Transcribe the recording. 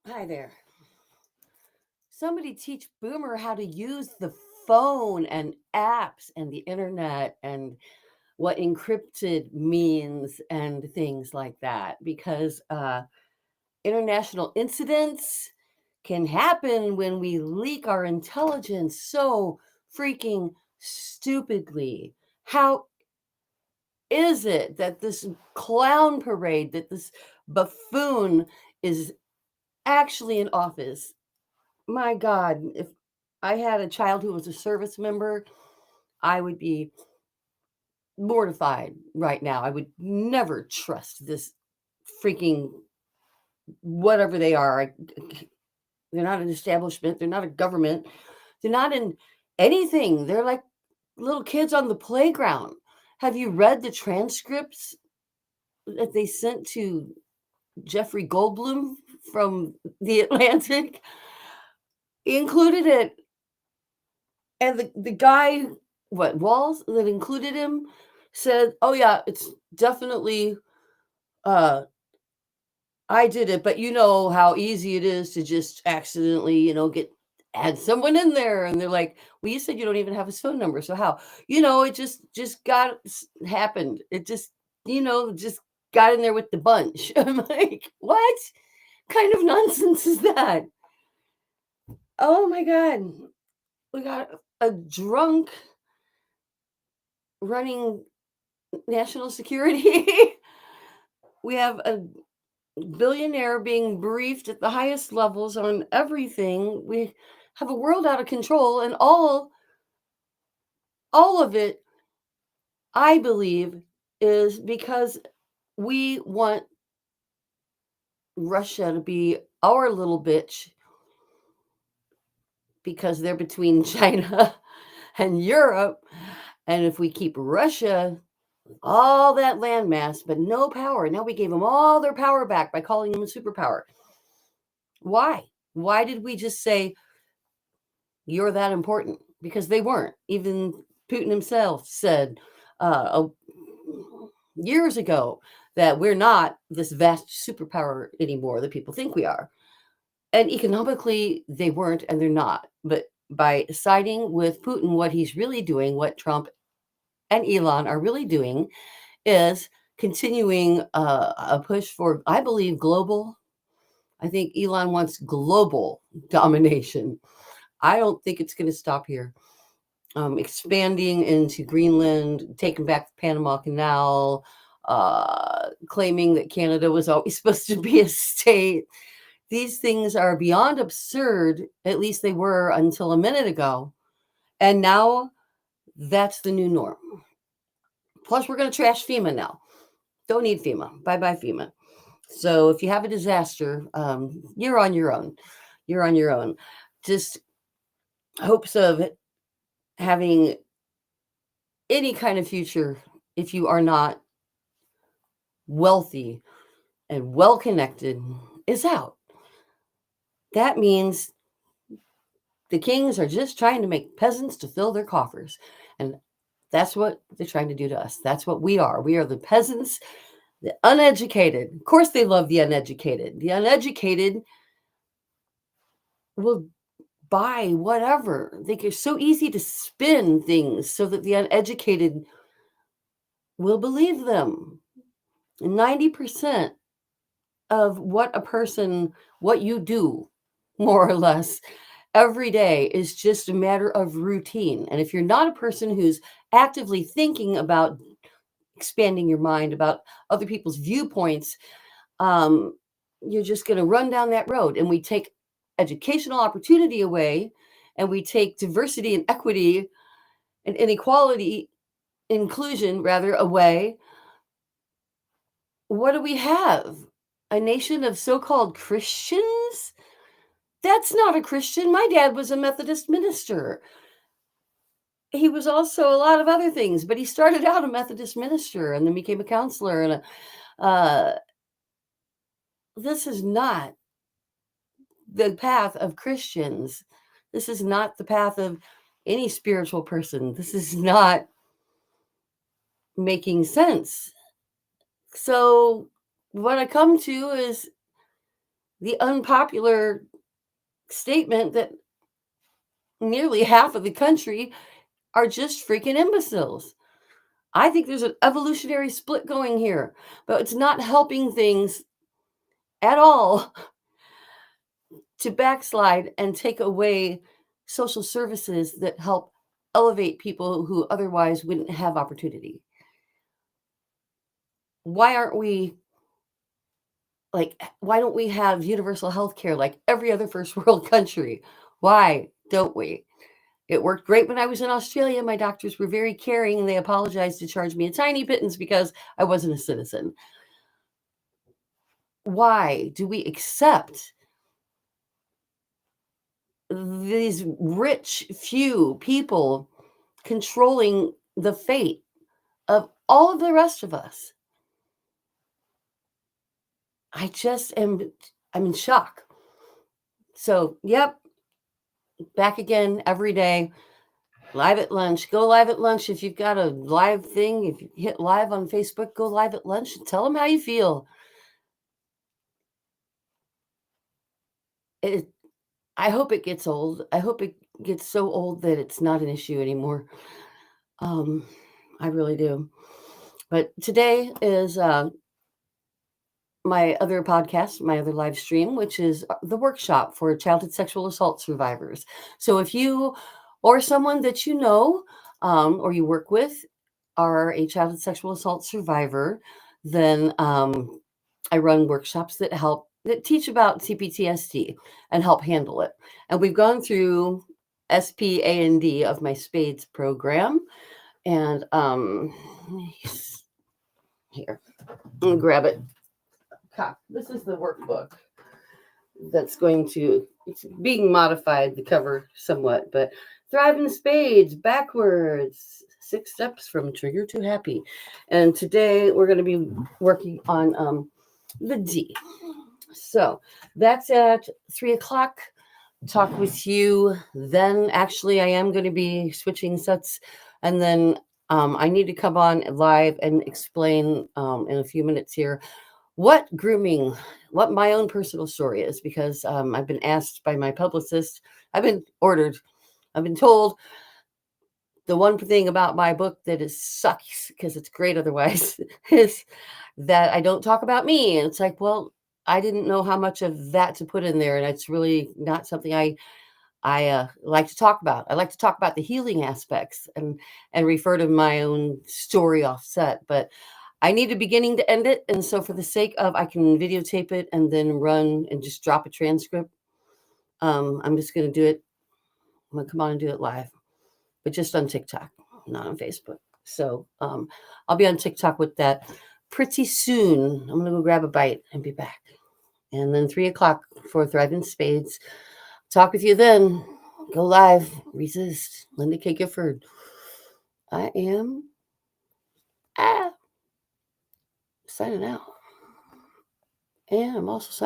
Hi there. Somebody teach Boomer how to use the phone and apps and the internet and what encrypted means and things like that because international incidents can happen when we leak our intelligence so freaking stupidly. How is it that this clown parade, that this buffoon is actually in office? My God, if I had a child who was a service member, I would be mortified right now. I would never trust this freaking whatever they are. They're not an establishment, they're not a government, they're not in anything. They're like little kids on the playground. Have you read the transcripts that they sent to Jeffrey Goldblum from The Atlantic? He included it. And the guy, what, Walls, that included him said, "Oh yeah, it's definitely uh I did it, but you know how easy it is to just accidentally, get add someone in there." And they're like, "Well, you said you don't even have his phone number, so how?" It just got happened. It just got in there with the bunch. I'm like, "What kind of nonsense is that?" Oh my god. We got a drunk running national security. We have a billionaire being briefed at the highest levels on everything. We have a world out of control, and all of it, I believe, is because we want Russia to be our little bitch because they're between China and Europe. And if we keep Russia all that landmass, but no power. Now we gave them all their power back by calling them a superpower. Why? Why did we just say you're that important? Because they weren't. Even Putin himself said years ago that we're not this vast superpower anymore that people think we are. And economically, they weren't and they're not. But by siding with Putin, what he's really doing, what Trump and Elon are really doing, is continuing a push for, I believe, global. I think Elon wants global domination. I don't think it's going to stop here. Expanding into Greenland, taking back the Panama Canal, claiming that Canada was always supposed to be a state. These things are beyond absurd. At least they were until a minute ago. And now that's the new norm. Plus, we're going to trash FEMA now. Don't need FEMA. Bye bye, FEMA. So if you have a disaster, you're on your own. You're on your own. Just hopes of having any kind of future if you are not wealthy and well connected is out. That means the kings are just trying to make peasants to fill their coffers. And that's what they're trying to do to us. That's what we are. We are the peasants, the uneducated. Of course, they love the uneducated. The uneducated will buy whatever. They're so easy to spin things so that the uneducated will believe them. 90% of what you do, more or less, every day is just a matter of routine. And if you're not a person who's actively thinking about expanding your mind, about other people's viewpoints, you're just going to run down that road. And we take educational opportunity away, and we take diversity and equity and inequality, inclusion rather, away. What do we have? A nation of so-called Christians? That's not a Christian. My dad was a Methodist minister. He was also a lot of other things, but he started out a Methodist minister and then became a counselor. And this is not the path of Christians. This is not the path of any spiritual person. This is not making sense. So, what I come to is the unpopular statement that nearly half of the country are just freaking imbeciles. I think there's an evolutionary split going here, but it's not helping things at all to backslide and take away social services that help elevate people who otherwise wouldn't have opportunity. Why aren't we why don't we have universal health care like every other first world country? Why don't we? It worked great when I was in Australia. My doctors were very caring and they apologized to charge me a tiny pittance because I wasn't a citizen. Why do we accept these rich few people controlling the fate of all of the rest of us? I'm in shock. So, yep, back again every day, live at lunch. Go live at lunch if you've got a live thing. If you hit live on Facebook, go live at lunch and tell them how you feel. I hope it gets old. I hope it gets so old that it's not an issue anymore. I really do. But today is my other podcast, my other live stream, which is the workshop for childhood sexual assault survivors. So if you or someone that you know or you work with are a childhood sexual assault survivor, then I run workshops that teach about cPTSD and help handle it. And we've gone through SPAND of my Spades program. And here, let me grab it. This is the workbook that's it's being modified, the cover somewhat, but Thrive in Spades, backwards, 6 steps from trigger to happy. And today we're going to be working on the D. So that's at 3:00. Talk with you then. Actually, I am going to be switching sets, and then I need to come on live and explain in a few minutes here what my own personal story is, because I've been asked by my publicist, I've been told the one thing about my book that sucks, because it's great otherwise, is that I don't talk about me. And it's like, well, I didn't know how much of that to put in there. And it's really not something I like to talk about. I like to talk about the healing aspects and refer to my own story offset. But I need a beginning to end it. And so for the sake of, I can videotape it and then run and just drop a transcript. I'm just going to do it. I'm going to come on and do it live, but just on TikTok, not on Facebook. So I'll be on TikTok with that pretty soon. I'm going to go grab a bite and be back. And then 3:00 for Thrive in Spades. Talk with you then. Go live. Resist. Linda Kay Gifford. I am signing out. And I'm also signing